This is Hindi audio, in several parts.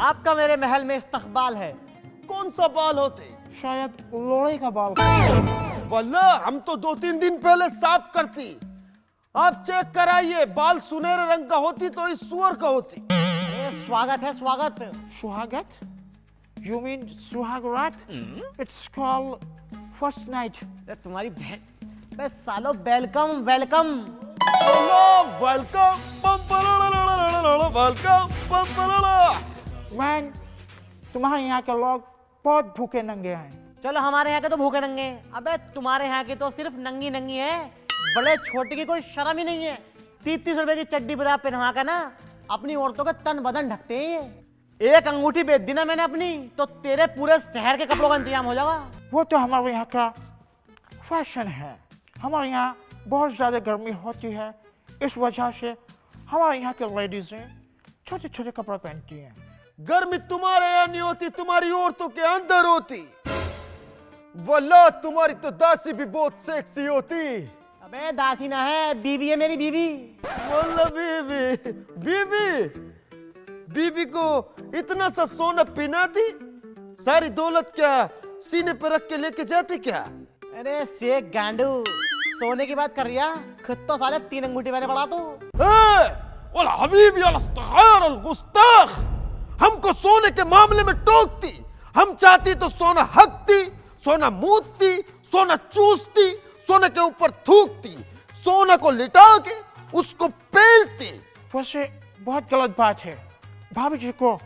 आपका मेरे महल में इस्तकबाल है। कौन सा बाल होते? शायद लोड़े का बाल। वल्लाह हम तो 2-3 दिन पहले साफ करती। आप चेक कराइए, बाल सुनहरे रंग का होती तो इस सुअर का होती। अरे स्वागत है स्वागत। सुहागत? You mean Suhagraat? It's called first night. अरे तुम्हारी बस सालो वेलकम वेलकम। वेलकम मैन, तुम्हारे यहाँ के लोग बहुत भूखे नंगे हैं। चलो हमारे यहाँ के तो भूखे नंगे हैं। अबे तुम्हारे यहाँ की तो सिर्फ नंगी नंगी है, बड़े छोटे की कोई शर्म ही नहीं है। 30-30 रुपए की चड्डी बरा पहनवा कर ना अपनी औरतों का तन बदन ढकते हैं ये। एक अंगूठी बेच दी ना मैंने अपनी तो तेरे पूरे शहर के कपड़ों का इंतजाम हो जाएगा। वो तो हमारे यहाँ का फैशन है। हमारे यहाँ बहुत ज़्यादा गर्मी होती है, इस वजह से हमारे यहाँ के लेडीज़ें छोटे छोटे कपड़े पहनती हैं। गर्मी तुम्हारे यहाँ नहीं होती, तुम्हारी औरतों के अंदर होती। वल्लाह तुम्हारी तो दासी भी बहुत सेक्सी होती। अबे दासी ना है, बीवी है मेरी बीवी। वल्लाह बीवी बीवी को इतना सा सोना पहनाती, सारी दौलत क्या सीने पे रख के लेके जाती क्या? अरे शेख गांडू, सोने की बात कर रही है, खुद तो साले 3 अंगूठी मैंने पड़ा तो। हबीबी गुस्ताख, हमको सोने के मामले में टोकती। हम चाहती तो सोना हकती, सोना मूतती, सोना चूसती, सोने के ऊपर थूकती, सोना को लिटा के उसको पेलती। वैसे बहुत गलत बात है। भाभी जी को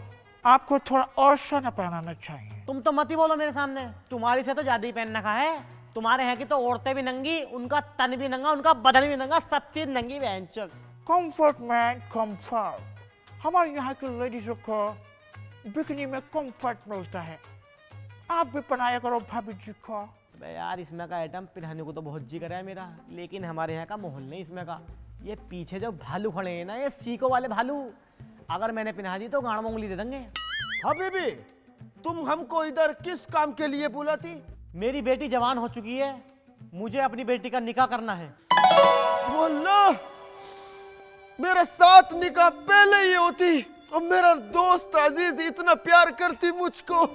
आपको थोड़ा और सोना पहनाना चाहिए। तुम तो मत ही बोलो मेरे सामने, तुम्हारी से तो ज्यादा ही पहन रखा है। तुम्हारे यहाँ की तो औरतें भी नंगी, उनका तन भी नंगा, उनका बदन भी नंगा, सब चीज नंगी बहनचोद। Comfort man comfort. हमारे यहाँ की लेडीजों को बिकनी में कंफर्ट मिलता है। आप भी पहनाया करो भाभी जी को। अबे यार, इसमें का आइटम पहनाने को तो बहुत जी करा है मेरा, लेकिन हमारे यहाँ का माहौल नहीं इसमें का। ये पीछे जो भालू खड़े हैं ना, ये सीको वाले भालू, अगर मैंने पहना दी तो गाड़ में उंगली दे देंगे। हबीबी, तुम हमको इधर किस काम के लिए बुलाती? मेरी बेटी जवान हो चुकी है, मुझे अपनी बेटी का निकाह करना है। वल्लाह मेरा 7 निकाह पहले ही होती। और मेरा दोस्त अजीज इतना प्यार करती मुझको,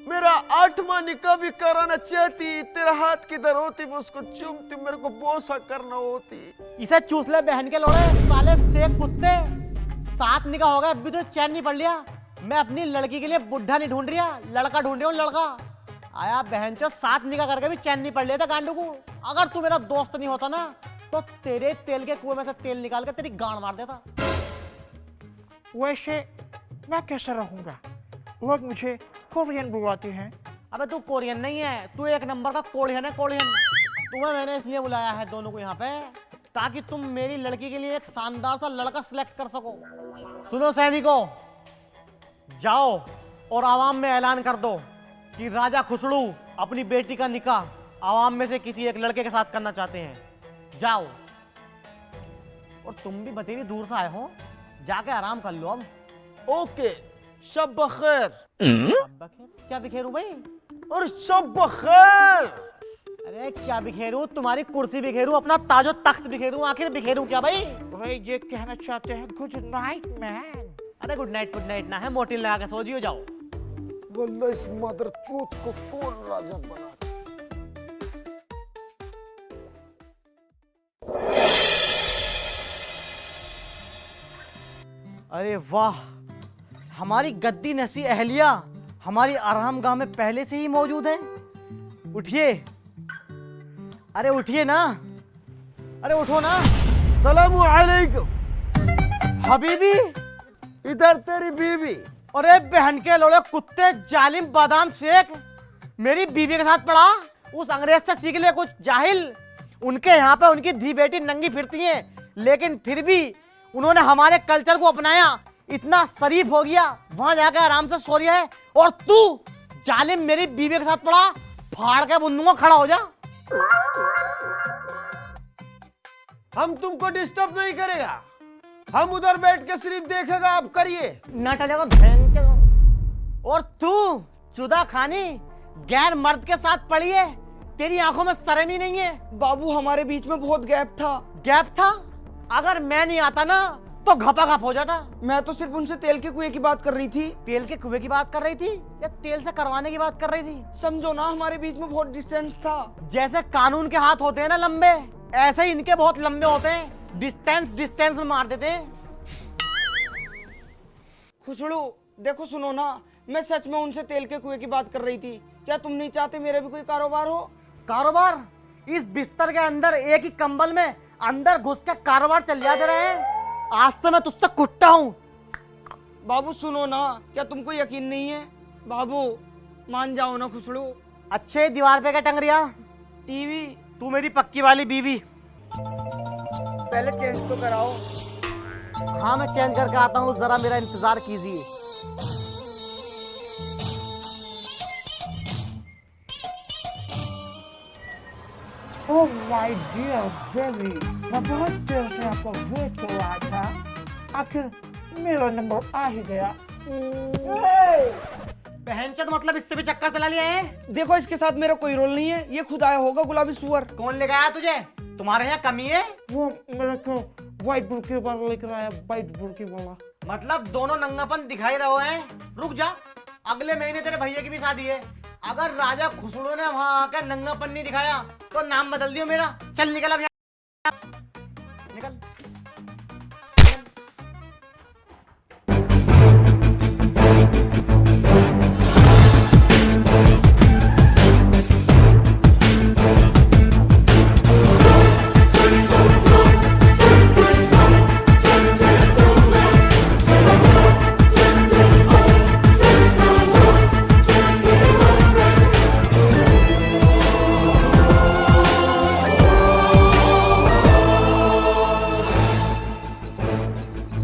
मेरा 8वां निकाह भी कराना चाहती। तेरा हाथ किधर होती, मैं उसको चूमती, मेरे को बोसा करना होती। इसे चूस ले बहन के लोड़े, साले शेख कुत्ते। 7 निकाह हो गए, अभी तो चैन नहीं पड़ लिया। मैं अपनी लड़की के लिए बुढ़ा नहीं ढूंढ रहा, लड़का ढूंढ रहा हूँ। लड़का आया बहनचोद, 7 निकाह करके भी चैन नहीं पड़ लिया था गांडू को। अगर तू मेरा दोस्त नहीं होता ना तो तेरे तेल के कुएं में से तेल निकाल के तेरी गांड मार देता। वैसे मैं कैसे रहूंगा? लोग मुझे कोरियन बुलाते हैं। अबे तू कोरियन नहीं है, तू 1 नंबर का कोरियन है, कोरियन। तुम्हें मैंने इसलिए बुलाया है दोनों को यहाँ पे, ताकि तुम मेरी लड़की के लिए एक शानदार सा लड़का सिलेक्ट कर सको। सुनो सैनिकों, जाओ और आवाम में ऐलान कर दो कि राजा खुसड़ू अपनी बेटी का निकाह आवाम में से किसी एक लड़के के साथ करना चाहते हैं। जाओ। और तुम भी बतेरी दूर से आए हो, जाके आराम कर लो अब। ओके, शब बखैर। अब बखेर? क्या बिखेरू भाई? और शब बखैर। अरे क्या बिखेरू? तुम्हारी कुर्सी बिखेरू, अपना ताजो तख्त बिखेरू, आखिर बिखेरू क्या भाई? भाई ये कहना चाहते हैं गुड नाइट मैन। अरे गुड नाइट ना है, मोटिल लगा के सो जियो, जाओ। वल्लाह इस मदर चूत को कौन राजा बना? अरे वाह, हमारी गद्दी नसी अहलिया हमारी आराम गाह में पहले से ही मौजूद है। उठिए, अरे उठिए ना, अरे उठो ना। सलामु अलैकुम। हबीबी, इधर तेरी बीवी। अरे बहन के लोड़े कुत्ते, जालिम बादाम शेख, मेरी बीवी के साथ पड़ा। उस अंग्रेज से सीख ले कुछ, जाहिल। उनके यहाँ पे उनकी धी बेटी नंगी फिरती हैं, लेकिन फिर भी उन्होंने हमारे कल्चर को अपनाया, इतना शरीफ हो गया, वहां जाकर आराम से सो रहा है। और तू जालिम मेरी बीवी के साथ पड़ा, फाड़ के बुंदूंगा, खड़ा हो जा। हम तुमको डिस्टर्ब नहीं करेगा, हम उधर बैठ के सिर्फ देखेगा, आप करिए। नाटा जाएगा बहन के। और तू चुदा खानी गैर मर्द के साथ पड़ी है, तेरी आंखों में शर्म ही नहीं है। बाबू हमारे बीच में बहुत गैप था। गैप था? अगर मैं नहीं आता ना तो घपा घप हो जाता। मैं तो सिर्फ उनसे तेल के कुएं की बात कर रही थी। तेल के कुएं की बात कर रही थी या तेल से करवाने की बात कर रही थी? समझो ना, हमारे बीच में बहुत डिस्टेंस था। जैसे कानून के हाथ होते हैं ना लंबे, ऐसे ही इनके बहुत लंबे होते हैं, डिस्टेंस डिस्टेंस में मार देते हैं। खुशबू देखो, सुनो ना, मैं सच में उनसे तेल के कुएं की बात कर रही थी। क्या तुम नहीं चाहते मेरा भी कोई कारोबार हो? कारोबार? इस बिस्तर के अंदर एक ही कंबल में अंदर घुस के कारोबार चल जाते रहे। आज से मैं तुझसे कुट्टा हूँ। बाबू सुनो ना, क्या तुमको यकीन नहीं है? बाबू मान जाओ ना खुशबू। अच्छे दीवार पे क्या टंग रिया? टीवी। तू मेरी पक्की वाली बीवी। पहले चेंज तो कराओ। हाँ मैं चेंज करके आता हूँ, जरा मेरा इंतजार कीजिए। ओह माय डियर बेबी, मैं बहुत देर से आपका वेट कर रहा था। आखिर मेरा नंबर आ ही गया। बहनचोद, मतलब इससे भी चक्कर चला लिया है? देखो, इसके साथ मेरा कोई रोल नहीं है, ये खुद आया होगा गुलाबी सुअर। कौन लेके आया तुझे? तुम्हारे यहाँ कमी है? वो मेरे को व्हाइट बुर्की वाला लेकर आया, व्हाइट बुर्की वाला। मतलब दोनों नंगापन दिखाई रहे हैं। रुक जा, अगले महीने तेरे भैया की भी शादी है। अगर राजा खुसड़ो ने वहां आकर नंगापन नहीं दिखाया तो नाम बदल दियो मेरा। चल निकल अब यहाँ, निकल।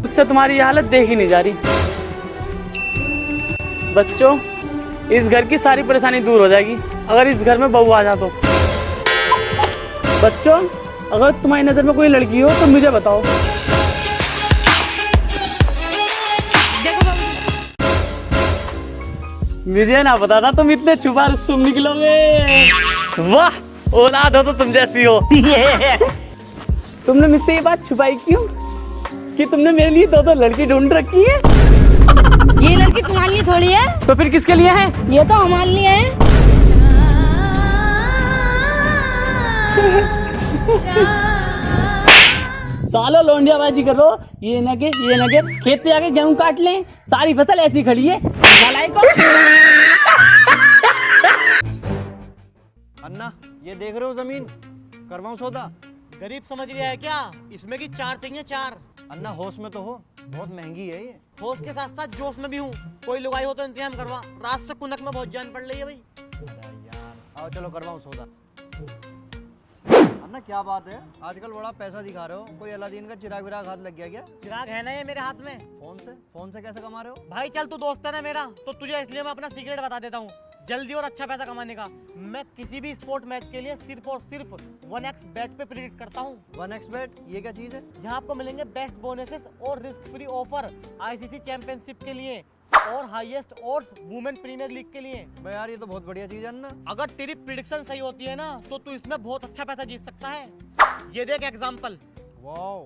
उससे तुम्हारी ये हालत देखी नहीं जा रही। बच्चों, इस घर की सारी परेशानी दूर हो जाएगी अगर इस घर में बहू आ जा तो। बच्चों, अगर तुम्हारी नजर में कोई लड़की हो तो मुझे बताओ। मुझे ना पता था तुम इतने छुपा रुस्तुम निकलोगे। वाह, औलाद हो तो तुम जैसी हो। तुमने मुझसे ये बात छुपाई क्यों कि तुमने मेरे लिए दो लड़की ढूंढ रखी है? ये लड़की तुम्हारे लिए थोड़ी है। तो फिर किसके लिए है? ये तो हमारे लिए है। सालो लौंडियाबाजी करो। ये ना के खेत पे जाके गेहूं काट लें, सारी फसल ऐसी खड़ी है। अन्ना, ये देख रहे हो जमीन? करवाऊं सौदा? गरीब समझ लिया है क्या? इसमें की 4 चाहिए, 4। अन्ना होश में तो हो, बहुत महंगी है ये। होश के साथ साथ जोश में भी हूँ। कोई लुगाई हो तो इंतजाम करवा, रात से कुनक में बहुत जान पड़ रही है भाई। अरे यार, आओ चलो करवाऊं सौदा। अन्ना क्या बात है, आजकल बड़ा पैसा दिखा रहे हो। कोई अलादीन का चिराग विराग हाथ लग गया क्या? चिराग है ना ये मेरे हाथ में। फोन से कैसे कमा रहे हो? भाई चल, तू दोस्त है ना मेरा, तो तुझे इसलिए मैं अपना सीक्रेट बता देता हूँ जल्दी और अच्छा पैसा कमाने का। मैं किसी भी स्पोर्ट मैच के लिए सिर्फ और सिर्फ 1x बेट पे प्रेडिक्ट करता हूँ। 1x बेट, ये क्या चीज है? यहाँ आपको मिलेंगे बेस्ट बोनसेस और risk free offer ICC championship के लिए और highest odds women premiere league के लिए। भाई यार, ये तो बहुत बढ़िया चीज है ना। अगर तेरी प्रिडिक्शन सही होती है ना तो तू इसमें बहुत अच्छा पैसा जीत सकता है। ये देख एग्जांपल। वाओ,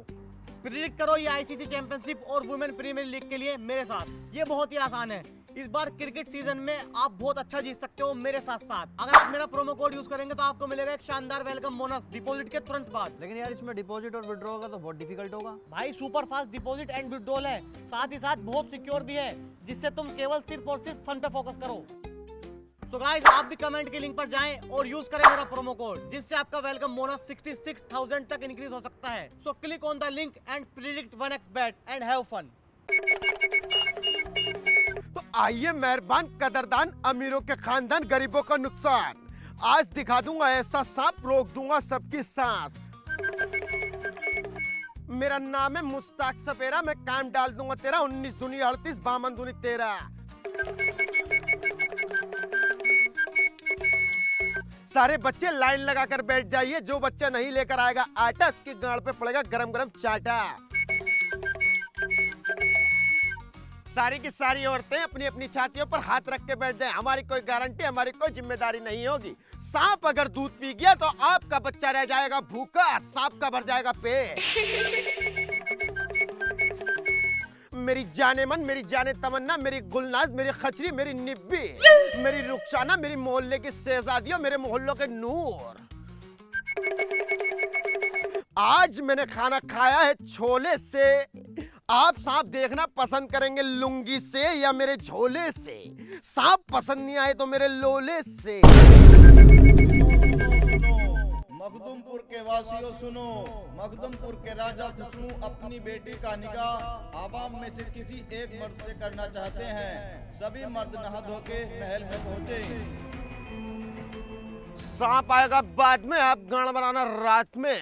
प्रिडिक्ट करो ये आईसीसी चैंपियनशिप और वुमेन प्रीमियर लीग के लिए मेरे साथ। ये बहुत ही आसान है। इस बार क्रिकेट सीजन में आप बहुत अच्छा जीत सकते हो मेरे साथ साथ। अगर आप मेरा प्रोमो कोड यूज करेंगे तो आपको मिलेगा एक शानदार वेलकम बोनस डिपॉजिट के तुरंत बाद। लेकिन यार, इसमें डिपॉजिट और विड्रॉ का तो बहुत डिफिकल्ट होगा। भाई super fast deposit and withdrawal है, साथ ही साथ बहुत सिक्योर भी है, जिससे तुम केवल सिर्फ और सिर्फ फन पे फोकस करो। तो गाइस, आप भी कमेंट के लिंक पर जाएं और यूज करें मेरा प्रोमो कोड, जिससे आपका वेलकम बोनस 66,000 तक इंक्रीज हो सकता है। So click on the link and predict 1x bet and have fun. तो आइए मेहरबान कदरदान अमीरों के खानदान गरीबों का नुकसान। आज दिखा दूंगा ऐसा सांप, रोक दूंगा सबकी सांस। मेरा नाम है मुस्ताक सपेरा, मैं काम डाल दूंगा तेरा 19 दूनी 38 बामन दूनी 13। सारे बच्चे लाइन लगाकर बैठ जाइए, जो बच्चा नहीं लेकर आएगा आटा उसकी गांड पे पड़ेगा गरम गरम चाटा। सारी की सारी औरतें अपनी अपनी छातियों पर हाथ रख के बैठ जाएं। हमारी कोई गारंटी, हमारी कोई जिम्मेदारी नहीं होगी। सांप अगर दूध पी गया तो आपका बच्चा रह जाएगा भूखा, सांप का भर जाएगा पेट। मेरी जाने मन, मेरी जाने तमन्ना, मेरी गुलनाज, मेरी खचरी, मेरी निब्बी, मेरी रुखसाना, मेरी मोहल्ले की शहजादियों, मेरे मोहल्लों के नूर। आज मैंने खाना खाया है छोले से। आप सांप देखना पसंद करेंगे लुंगी से या मेरे झोले से? सांप पसंद नहीं आए तो मेरे लोले से। मखदुमपुर के वासियों सुनो, मखदुमपुर के राजा खुशबू अपनी बेटी का निकाह आवाम में से किसी एक मर्द से करना चाहते हैं। सभी मर्द नहा धो के महल में पहुंचे। सांप आएगा बाद में, आप गाना बनाना रात में।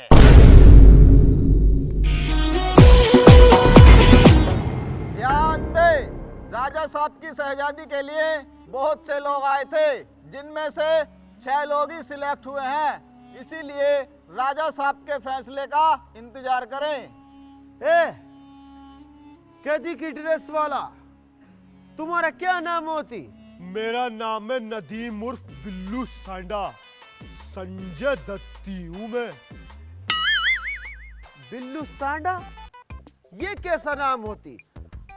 ध्यान दे, राजा साहब की शहजादी के लिए बहुत से लोग आए थे, जिनमें से 6 लोग ही सिलेक्ट हुए हैं। इसीलिए राजा साहब के फैसले का इंतजार करें। कैदी की ड्रेस वाला, तुम्हारा क्या नाम होती? मेरा नाम है नदीम उर्फ बिल्लू सांडा। संजय दत्ती हूँ मैं। बिल्लू सांडा? ये कैसा नाम होती?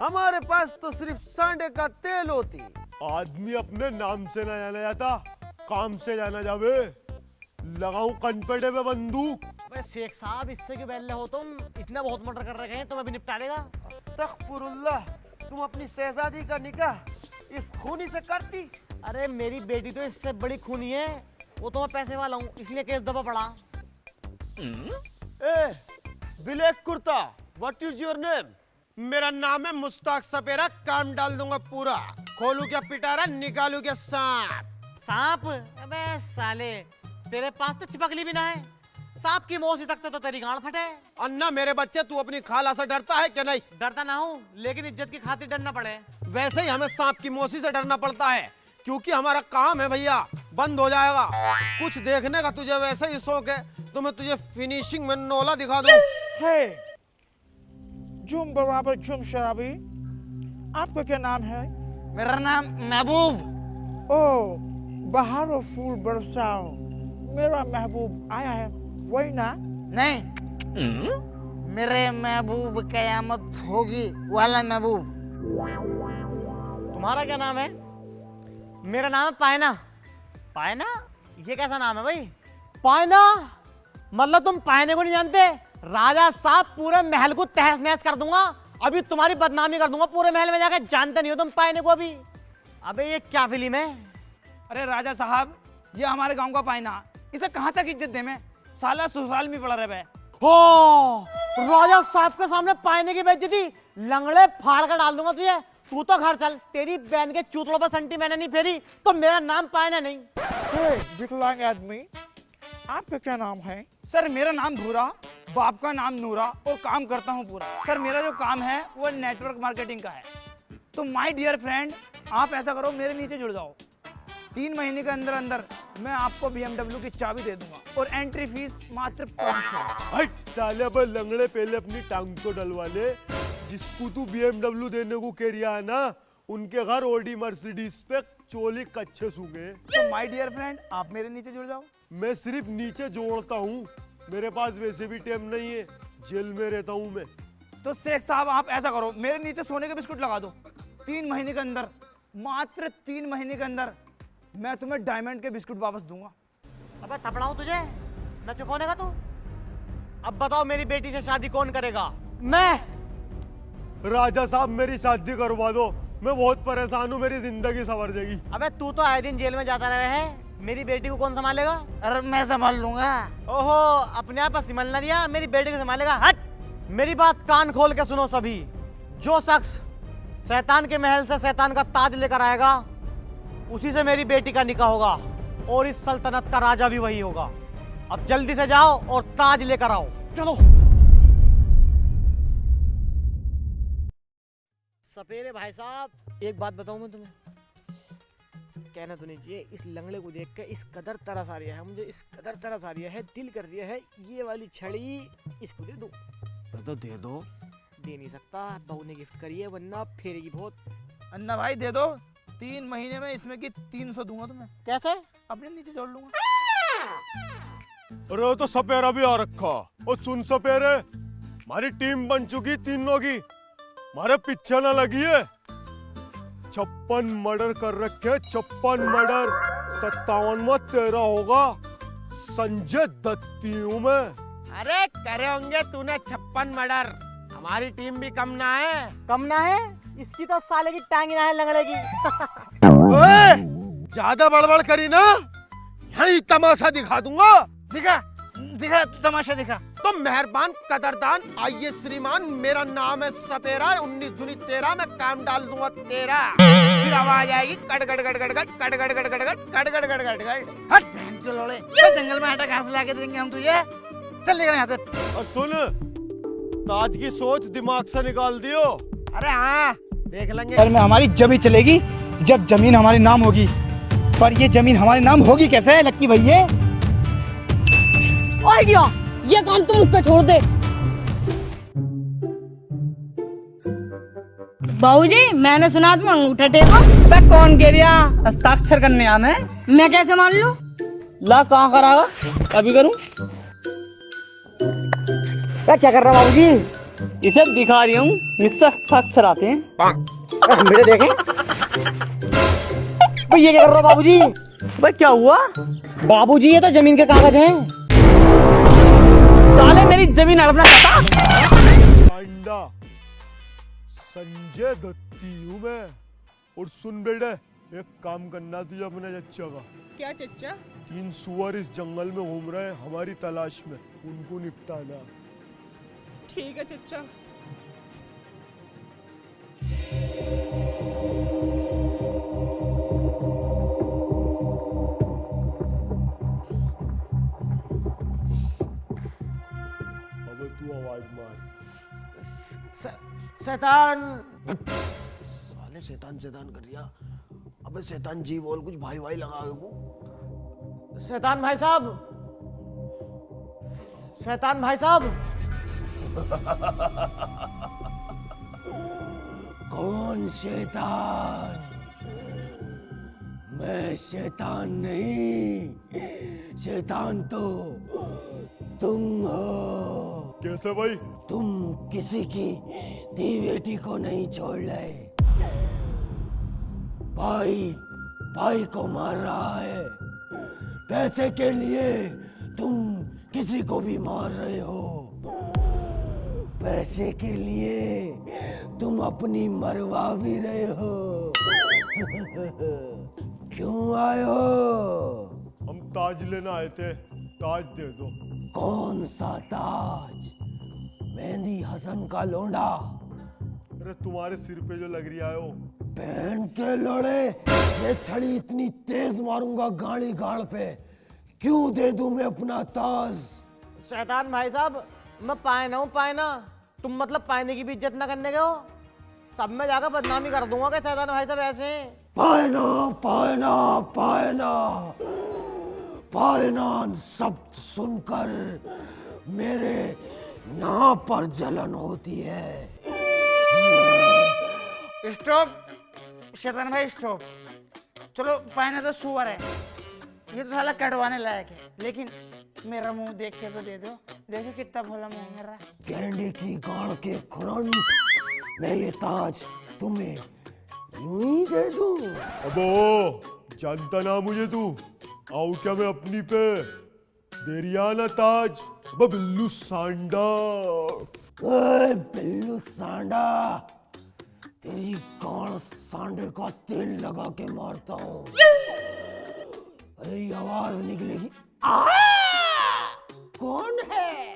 हमारे पास तो सिर्फ सांडे का तेल होती। आदमी अपने नाम से ना जाना जाता, काम से जाना जावे। लगाऊं कनपेटे पे बंदूक। अबे शेख साहब, इससे क्यों बैले हो तुम? इसने बहुत मर्डर कर रखे हैं, तुम्हें भी निपटा देगा। अस्तगफुरुल्लाह, तुम अपनी शहजादी का निकाह इस खूनी से करती? अरे मेरी बेटी तो इससे बड़ी खूनी है, वो तो मैं पैसे वाला हूँ, इसलिए केस दबा पड़ा। Black kurta, what is your name? मेरा नाम है मुश्ताक सपेरा, काम डाल दूंगा पूरा। खोलू क्या पिटारा, निकालू क्या सांप? सांप? अबे साले, तेरे पास तो चिपकली भी ना है। सांप की मौसी तक से तो तेरी गांड फटे। अन्ना मेरे बच्चे, तू अपनी खाला से डरता है क्या? नहीं डरता ना हूँ, लेकिन इज्जत की खातिर डरना पड़े। वैसे ही हमें सांप की मौसी से डरना पड़ता है, क्योंकि हमारा काम है भैया, बंद हो जाएगा। कुछ देखने का तुझे वैसे ही शौक है, तो मैं तुझे फिनिशिंग में नोला दिखा दूं। हे जुम बराबर जुम शराबी, आपका क्या नाम है? मेरा नाम महबूब। ओ बहारो फूल बरसाओ, मेरा महबूब आया है, वही ना? नहीं, मेरे महबूब कयामत होगी वाला महबूब। तुम्हारा क्या नाम है? मेरा नाम है पायना। पायना? ये कैसा नाम है भाई? पायना मतलब तुम पायने को नहीं जानते? राजा साहब पूरे महल को तहस नहस कर दूंगा, अभी तुम्हारी बदनामी कर दूंगा पूरे महल में जाकर। जानते नहीं हो तुम पायने को अभी? अबे ये क्या फिल्म है? अरे राजा साहब, ये हमारे गांव का पायना, इसे कहाँ तक इज्जत दे? मैं साला ससुराल में पड़ा रहे। हो राजा साहब के सामने पायने की बेइज्जती, लंगड़े फाड़ कर डाल दूंगा तुझे। तू तो घर चल, तेरी बहन के चूतड़ों पर संटी मैंने नहीं फेरी तो मेरा नाम पायना नहीं। हे विकलांग आदमी, आपका क्या नाम है? सर मेरा नाम भूरा, बाप का नाम नूरा, और काम करता हूँ पूरा। सर मेरा जो काम है वो नेटवर्क मार्केटिंग का है। तो माय डियर फ्रेंड, आप ऐसा करो, मेरे नीचे जुड़ जाओ। 3 महीने के अंदर अंदर मैं आपको BMW की चाबी दे दूंगा, और एंट्री फीस मात्र 500। हट साले, अब लंगड़े पहले अपनी टांग तो डलवा ले। जिसको तू BMW देने को कह रहा है ना, उनके घर ओडी मर्सिडीज पे चोली कच्चे सूंगे। तो माय डियर फ्रेंड, आप मेरे नीचे जुड़ जाओ। मैं सिर्फ नीचे जोड़ता हूँ, मेरे पास वैसे भी टाइम नहीं है, जेल में रहता हूँ मैं। तो शेख साहब आप ऐसा करो, मेरे नीचे सोने के बिस्कुट लगा दो। 3 महीने के अंदर, मात्र 3 महीने के अंदर मैं तुम्हें डायमंड के बिस्कुट वापस दूंगा। अबे थपड़ाऊं तुझे? न चुप होने का तू? अब बताओ मेरी बेटी से शादी कौन करेगा? मैं। राजा साहब मेरी शादी करवा दो, मैं बहुत परेशान हूँ, मेरी जिंदगी संवर जाएगी। अबे तू तो आए दिन जेल में जाता रहे है, मेरी बेटी को कौन संभालेगा? अरे मैं संभाल लूंगा। ओहो, अपने आप संभालना दिया, मेरी बेटी को संभालेगा? हट! मेरी बात कान खोल के सुनो सभी। जो शख्स शैतान के महल से शैतान का ताज लेकर आएगा, उसी से मेरी बेटी का निकाह होगा, और इस सल्तनत का राजा भी वही होगा। अब जल्दी से जाओ और ताज लेकर आओ। चलो। सपेरे भाई साहब, एक बात बताऊं मैं तुम्हें, कहना तो नहीं चाहिए, इस लंगड़े को देख के इस कदर तरस आ रही है मुझे, इस कदर तरस आ रही है, दिल कर रही है ये वाली छड़ी इसको दे दो। तो दे दो। दे नहीं सकता, बहू ने गिफ्ट करी है, वरना फेरेगी बहुत। अन्ना भाई दे दो, 3 महीने में इसमें की 300 दूंगा तुम्हें। कैसे? अपने नीचे जोड़ लूंगा। अरे तो सपेरा भी आ रखा। और सुन सपेरे, हमारी टीम बन चुकी तीनों की, मारे पीछे ना लगी है। 56 मर्डर कर रखे, 56 मर्डर। 57वां तेरा होगा। संजय दत्ती हूँ मैं। अरे करे होंगे तूने 56 मर्डर, हमारी टीम भी कम ना है। कम ना है, इसकी तो साले की टांगी ना है लंगड़े की। ओए, ज्यादा बड़बड़ करी ना, यही तमाशा दिखा दूंगा। दिखा दिखा तमाशा दिखा। तो मेहरबान कदरदान, आइए श्रीमान, मेरा नाम है सपेरा। 19 दूनी 13, मैं काम डाल दूंगा तेरा। फिर आवाज आएगी cut cut cut cut cut cut cut cut cut cut cut cut cut cut. हट बहन के लोड़े, चल जंगल में आटा घास लाके देंगे हम तुझे। चल निकल यहाँ से। और सुन, ताज की सोच दिमाग से निकाल दियो। अरे हाँ, देख लेंगे। पर में हमारी जमी चलेगी जब जमीन हमारे नाम होगी। पर ये जमीन हमारे नाम होगी कैसे लक्की भैया? आइडिया, ये काम तुम मुझ पे छोड़ दे। बाबूजी, मैंने सुना तुम अंगूठा टेको। अबे कौन कह रहा हस्ताक्षर करने आना है? मैं कैसे मान लूं? ला कहाँ करागा, अभी करूँ? क्या कर रहा बाबूजी? इसे दिखा रही हूँ, मिस्टर हस्ताक्षर आते हैं। मेरे देखें। भाई ये क्या कर रहा बाबूजी? भाई क्या हुआ? बाबूजी ये तो जमीन के कागज हैं। साले मेरी जमीन हड़पना चाहता? पांडा, संजय दत्ती हूँ मैं। और सुन बेटे, एक काम करना तुझे अपने चच्चा का। क्या चच्चा? 3 सुअर इस जंगल में घूम रहे हैं हमारी तलाश में, उनको निपटाना। ठीक है चच्चा। अबे तू आवाज मार। शैतान। साले शैतान शैतान कर रिया। अबे शैतान जी बोल, कुछ भाई भाई लगा को। शैतान भाई साहब, शैतान भाई साहब। कौन शैतान? मैं शैतान नहीं, शैतान तो तुम हो। कैसे भाई? तुम किसी की दी बेटी को नहीं छोड़ रहे। भाई भाई को मार रहा है। पैसे के लिए तुम किसी को भी मार रहे हो। पैसे के लिए तुम अपनी मरवा भी रहे हो। क्यों आए हो? हम ताज लेना आए थे, ताज दे दो। कौन सा ताज? मेहंदी हसन का लोंडा। अरे तुम्हारे सिर पे जो लग रही है वो। बहन के लोड़े, ये छड़ी इतनी तेज मारूंगा गाड़ी गाड़ पे। क्यों दे दूं मैं अपना ताज? शैतान भाई साहब, मैं पायना हूँ, पायना। तुम मतलब पायने की भी इज्जत ना करने के हो। सब में जाकर बदनामी कर दूंगा कि शैतान भाई साहब ऐसे हैं। पायना पायना पायना पायना शब्द सुनकर मेरे यहाँ पर जलन होती है। स्टॉप शैतान भाई, स्टॉप। चलो पायना तो सुअर है, ये तो साला कटवाने लायक है। लेकिन मेरा मुंह देख के तो दे दो। देखो कितना भला मुंह मेरा। कैंडी की गाड़ के खुरन, मैं ये ताज तुम्हें यूं ही दे दूं? अबो जानता ना मुझे तू। आऊ क्या मैं अपनी पे? देरियाना ताज। अबे बिल्लू सांडा। ओए बिल्लू सांडा, तेरी गाड़ सांडे का तेल लगा के मारता हूँ। अरे आवाज निकलेगी। आ! कौन है?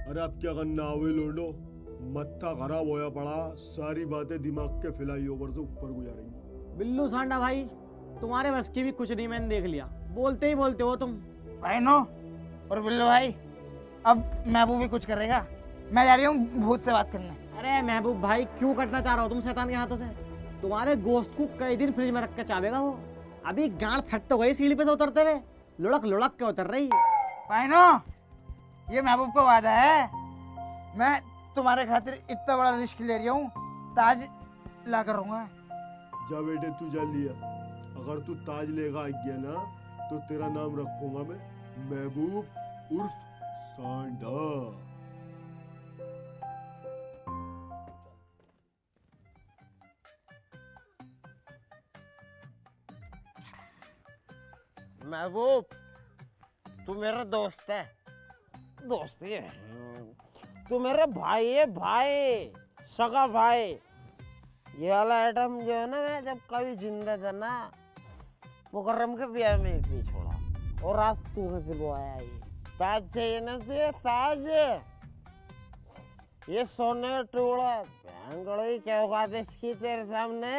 अरे अब क्या करना आवे लोडो, मत्था खराब होया पड़ा। सारी बातें दिमाग के फ्लाई ओवर से ऊपर गुजारेंगी। बिल्लू सांडा भाई, तुम्हारे बस की भी कुछ नहीं, मैंने देख लिया। बोलते ही बोलते हो तुम। भाई नो और बिल्लू भाई, अब महबूब भी कुछ करेगा। मैं जा रही हूँ भूत से बात करने। अरे महबूब भाई, क्यों कटना चाह रहे हो तुम शैतान के हाथों से? तुम्हारे गोश्त को कई दिन फ्रिज में रख के चावेगा वो। अभी गांड फट तो गई सीढ़ी पे से उतरते हुए, लुढ़क लुढ़क के उतर रही। भाई नो, ये महबूब का वादा है। मैं तुम्हारे खातिर इतना बड़ा रिस्क ले रहा हूँ, ताज ला कर रहूंगा। जा बेटे तू जा लिया। अगर तू ताज लेगा आ गया ना, तो तेरा नाम रखूंगा मैं महबूब उर्फ सांडा। महबूब, तू मेरा दोस्त है। दोस्ती है, तू मेरा भाई है, भाई, सगा भाई। ये वाला आइटम जो है ना, मैं जब कभी जिंदा था ना, मुकर्रम के ब्याह में ही पी छोड़ा, और आज तूने पिलवाया। ये ताज चाहिए ना तुझे, ताज। ये सोने का टुकड़ा भैंगड़ों क्या औकात है इसकी तेरे सामने।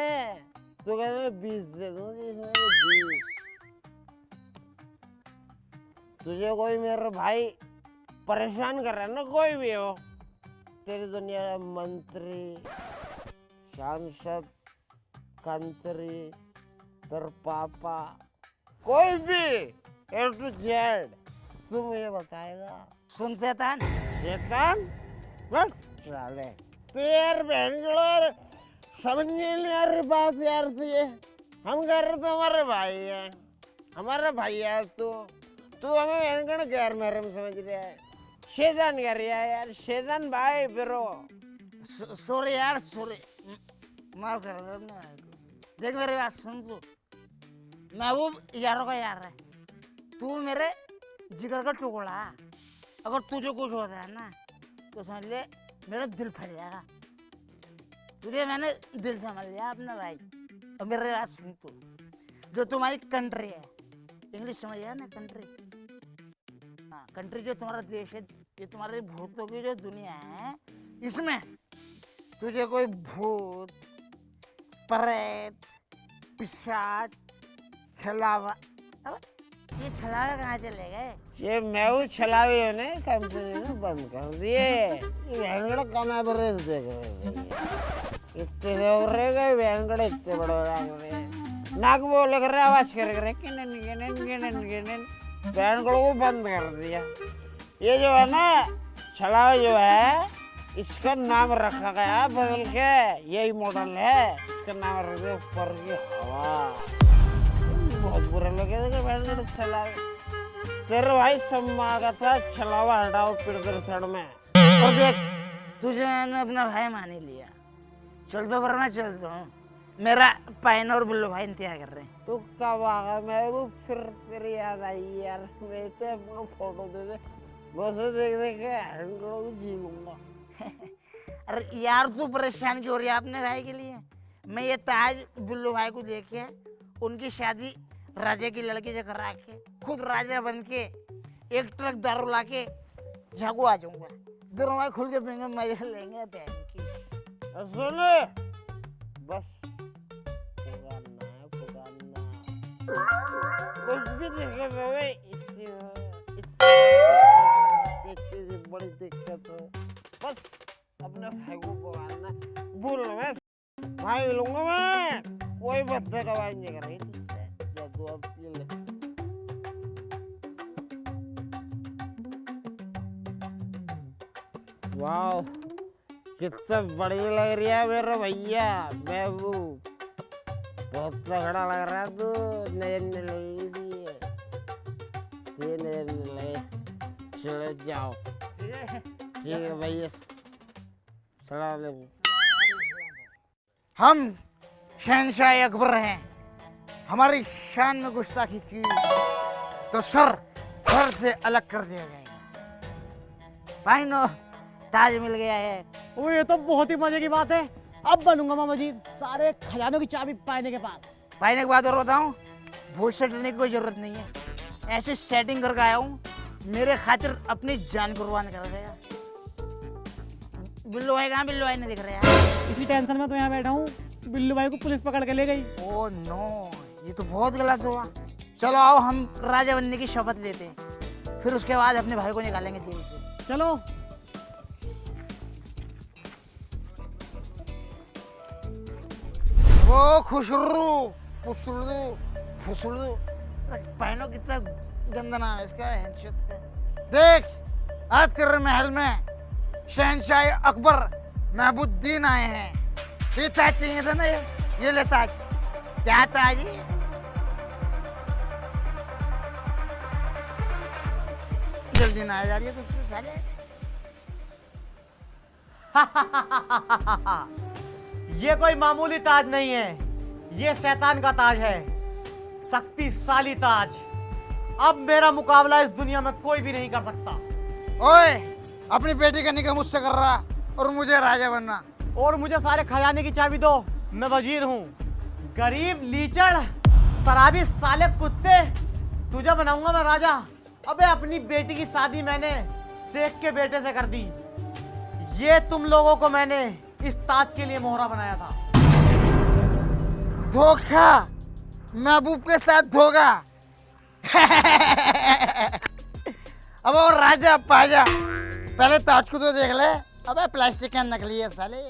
तू कहते मैं 20 दे दूँ, इसमें 20। तुझे कोई मेरा भाई परेशान कर रहा है ना, कोई भी हो, तेरी दुनिया का मंत्री, सांसद, कंत्री, तेरा पापा, कोई भी A to Z, तू मुझे बताएगा। सुन शैतान, शैतान बस साले, तू यार बहन समझ नहीं आ रही बात यार तुझे। हम कह रहे तो हमारे भाई है, हमारा भाई है तू हमें बहन गैर महरम समझ रहा है। शैतान कर रहा है यार, शैतान भाई ब्रो। सॉरी यार, सॉरी, माफ कर दे। देख मेरी बात सुन, तू महबूब यारों का यार है, तू मेरे जिगर का टुकड़ा। अगर तुझे कुछ होता है ना तो समझ ले मेरा दिल फट जाएगा। तुझे मैंने दिल समझ लिया अपना भाई। अब मेरी बात सुन, तू जो तुम्हारी कंट्री है, इंग्लिश समझ गया ना, कंट्री। हाँ, कंट्री जो तुम्हारा देश है, ये तुम्हारे भूतों की जो दुनिया है, इसमें तुझे कोई भूत, प्रेत, पिशाच, छलावा, ये छलावा कहाँ चले गए? ये मैं वो छलावी हो ने कंपनी ने बंद कर दिए। ये बहनगड़ा कमा बरस देगा, इतने हो रहे बहनगड़ा, इतने बड़े हो रहे नाक बोले कर रहे, आवाज कर रहे, किनन किनन किनन किनन, बहनगड़ों को बंद कर दिया। ये जो है ना छलावा जो है, इसका नाम रखा गया बदल के, यही मॉडल है, इसका नाम रख दिया ऊपर की हवा। बहुत बुरा लगे थे छलावे। तेरे भाई सम्मा का था छलावा हटाओ प्रदर्शन में। और देख, तुझे मैंने अपना भाई मान ही लिया, चल दो वरना चल दो। मेरा पाइन और बिल्लू भाई इंतजार कर रहे हैं। तू कब आगा? मैं वो फिर तेरी याद आई यार, मैं तो अपना फोटो दे दे, बस देख देख के हैंडलों को जी लूंगा। अरे यार, तू परेशान क्यों हो रही है अपने भाई के लिए? मैं ये ताज बिल्लू भाई को देखे उनकी शादी राजा की लड़की से करा के खुद राजा बन के एक ट्रक दारू ला के झागू आ जाऊंगा। दोनों भाई खुल के देंगे, मजे लेंगे बहन की। सुन बस, पुकारना है, पुकारना, कुछ भी दिक्कत हो गई, इतनी बड़ी दिक्कत हो, बस अपने भाई को पुकारना। भूल मैं भाई मिलूंगा, मैं कोई बद्दे का बात नहीं कर रही तुझसे। जादू अब ये ले, वाह कितना बढ़िया लग रही है मेरा भैया महबूब, बहुत तगड़ा लग रहा है तू। नजर नहीं लगी थी, नजर नहीं लगे। चलो जाओ, ठीक है भैया, सलाम अलैकुम। हम शहनशाह अकबर हैं, हमारी शान में गुस्ताखी की तो सर से अलग कर दिया जाएगा। भाई नो, ताज मिल गया है। ओ ये तो बहुत ही मजे की बात है। अब बनूंगा मामा जी सारे खजानों की चाबी पाने के पास। भाई ने एक बात और बताऊं, भूत से डरने की कोई जरूरत नहीं है। ऐसे सेटिंग करके आया हूँ, मेरे खातिर अपनी जान कुर्बान कर गया। बिल्लू भाई कहाँ? बिल्लू भाई नहीं दिख रहे यार। इसी टेंशन में तो यहाँ बैठा हूँ, बिल्लू भाई को पुलिस पकड़ के ले गई। ओह नो, ये तो बहुत गलत हुआ। चलो आओ हम राजा बनने की शपथ लेते हैं, फिर उसके बाद अपने भाई को निकालेंगे जेल से। चलो। वो खुशरू फुसलू फुसलू, पहनो कितना गंदा नाम है इसका, हैंशत का। देख, आज तेरे महल में शहनशाह अकबर महबूद्दीन आए हैं। ये ताज चाहिए था ना, ये ले ताज। क्या ताज है? जल्दी ना आ जा रही है तुझसे साले। ये कोई मामूली ताज नहीं है, ये शैतान का ताज है, शक्तिशाली ताज। अब मेरा मुकाबला इस दुनिया में कोई भी नहीं कर सकता। ओए, अपनी बेटी का निकाह मुझसे कर रहा और मुझे राजा बनना। और मुझे सारे खजाने की चाबी दो, मैं वजीर हूँ। गरीब लीचड़ शराबी साले कुत्ते, तुझे बनाऊंगा मैं राजा। अबे अपनी बेटी की शादी मैंने शेख के बेटे से कर दी। ये तुम लोगों को मैंने इस ताज के लिए मोहरा बनाया था। धोखा, महबूब के साथ धोखा। अब वो राजा पाजा, पहले ताज को तो देख ले। अबे प्लास्टिक का नकली है साले।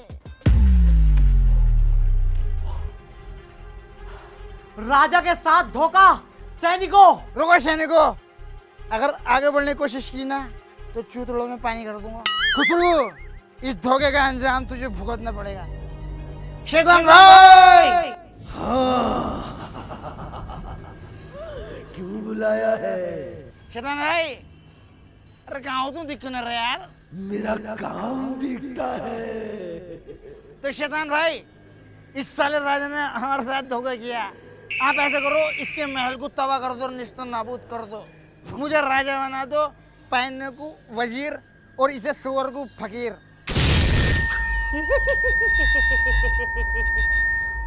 राजा के साथ धोखा। सैनिकों, रुको सैनिकों, अगर आगे बढ़ने की कोशिश की ना तो चूतड़ों में पानी कर दूंगा। खुशबू, इस धोखे का अंजाम तुझे भुगतना पड़ेगा। शैतान भाई, क्यों बुलाया है? शैतान भाई, अरे कहाँ हो तुम? दिख नहीं रहे यार। मेरा काम दिखता है। तो शैतान भाई, इस साले राजा ने हमारे साथ धोखा किया। आप ऐसा करो, इसके महल को तबाह कर दो, निश्चित नाबूद कर दो। मुझे राजा बना दो, पहनने को वजीर और इसे सुअर को फकीर।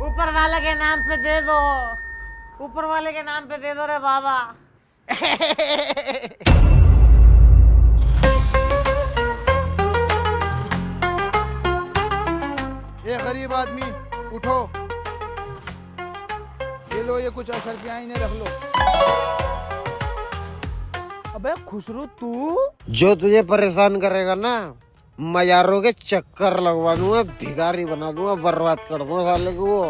ऊपर वाले के नाम पे दे दो, ऊपर वाले के नाम पे दे दो रे बाबा। ये गरीब आदमी, उठो, ये लो, ये कुछ अशरफियाँ इन्हें रख लो। अबे खुसरू, तू जो तुझे परेशान करेगा ना, मजारों के चक्कर लगवा दूंगा, भिखारी बना दूंगा, बर्बाद कर दूंगा साले को वो।